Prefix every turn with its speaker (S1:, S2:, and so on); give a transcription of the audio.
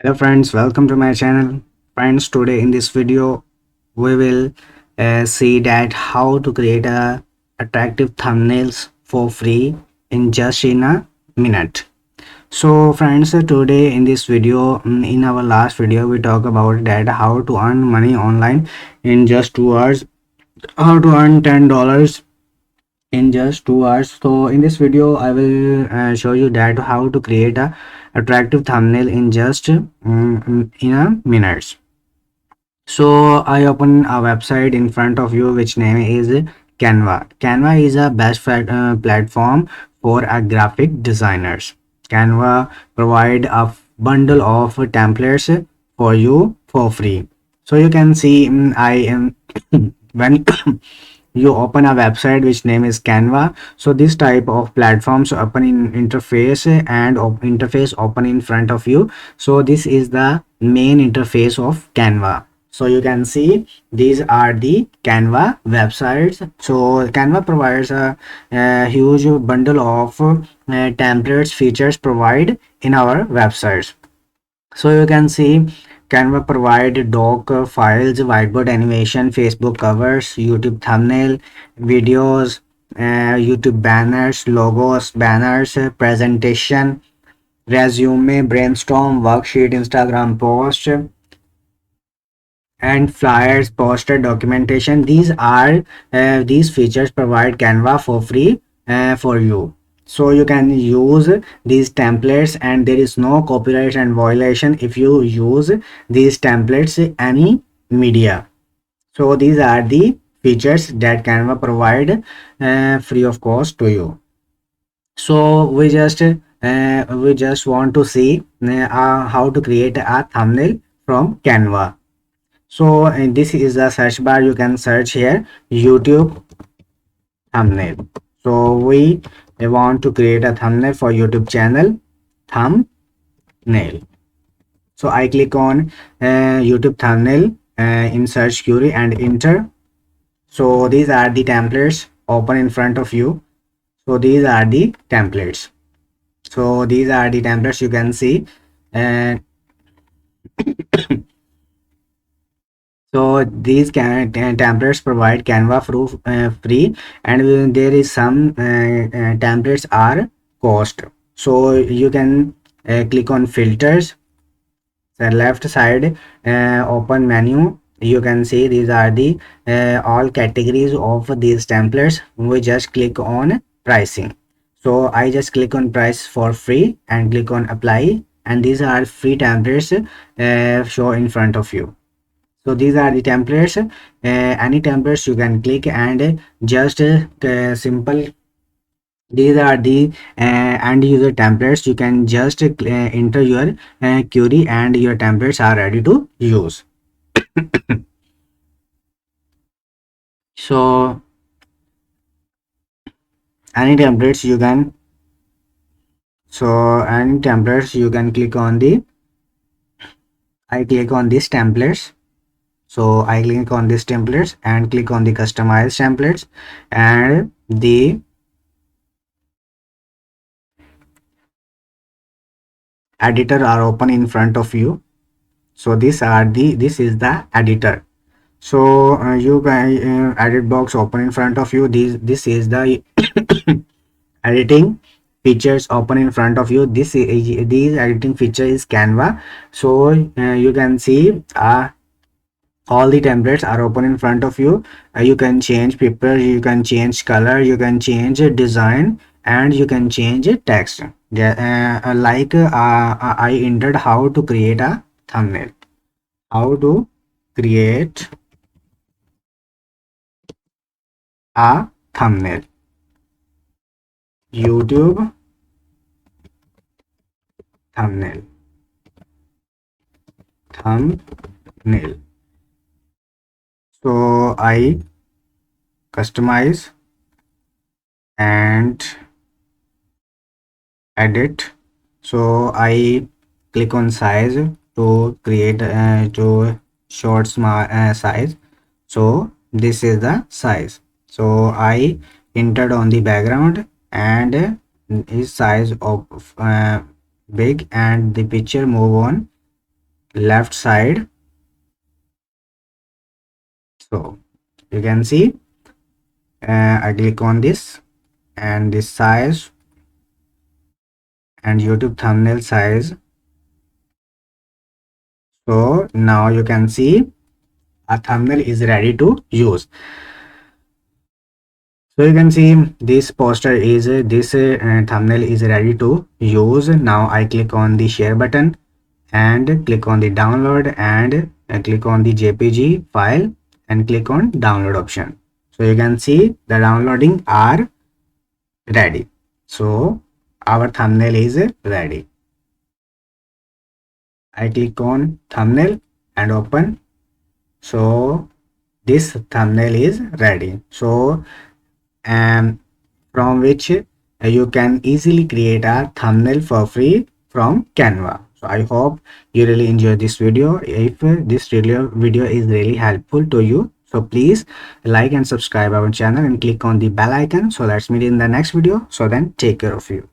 S1: Hello friends, welcome to my channel. Friends, today in this video we will see that how to create a attractive thumbnails for free in just in a minute. So friends, today in this video, in our last video we talk about that how to earn money online in just 2 hours, how to earn $10 in just 2 hours. So in this video I will show you that how to create a attractive thumbnail in just in a minutes. So I open a website in front of you which name is Canva is a best platform for a graphic designers. Canva provide a bundle of templates for you for free. So you can see I am when you open a website which name is Canva. So this type of platforms open in interface and interface open in front of you. So this is the main interface of Canva. So you can see these are the Canva websites. So Canva provides a huge bundle of templates features provide in our websites. So you can see Canva provide doc files, whiteboard animation, Facebook covers, YouTube thumbnail, videos, YouTube banners, logos, banners, presentation, resume, brainstorm, worksheet, Instagram post, and flyers, poster, documentation. These features provide Canva for free for you. So you can use these templates and there is no copyright and violation if you use these templates any media. So these are the features that Canva provide free of cost to you. So we just want to see how to create a thumbnail from Canva. So this is the search bar. You can search here YouTube thumbnail. So we want to create a thumbnail for YouTube channel thumbnail. So I click on YouTube thumbnail in search query and enter. So these are the templates open in front of you. So these are the templates. So these are the templates you can see. And so these templates provide Canva free, and there is some templates are cost. So you can click on filters. The left side open menu. You can see these are the all categories of these templates. We just click on pricing. So I just click on price for free and click on apply, and these are free templates show in front of you. So these are the templates. Any templates you can click and just simple. These are the end user templates. You can just enter your query and your templates are ready to use. So any templates you can click on the I click on these templates. So I click on these templates and click on the customize templates, and the editor are open in front of you. So this is the editor. So you can edit box open in front of you. This is the editing features open in front of you. These editing feature is Canva. So you can see all the templates are open in front of you. You can change paper, you can change color, you can change design, and you can change text. I entered how to create a thumbnail. How to create a thumbnail. YouTube thumbnail. Thumbnail. So I customize and edit. So I click on size to create to short size. So this is the size. So I entered on the background and is size of big, and the picture move on left side. So you can see I click on this and this size and YouTube thumbnail size. So now you can see our thumbnail is ready to use. So you can see this poster is this thumbnail is ready to use. Now I click on the share button and click on the download and click on the JPG file and click on download option. So you can see the downloading are ready. So our thumbnail is ready. I click on thumbnail and open. So this thumbnail is ready. So from which you can easily create a thumbnail for free from Canva. So I hope you really enjoy this video. If this video is really helpful to you, so please like and subscribe our channel and click on the bell icon. So let's meet in the next video. So then take care of you.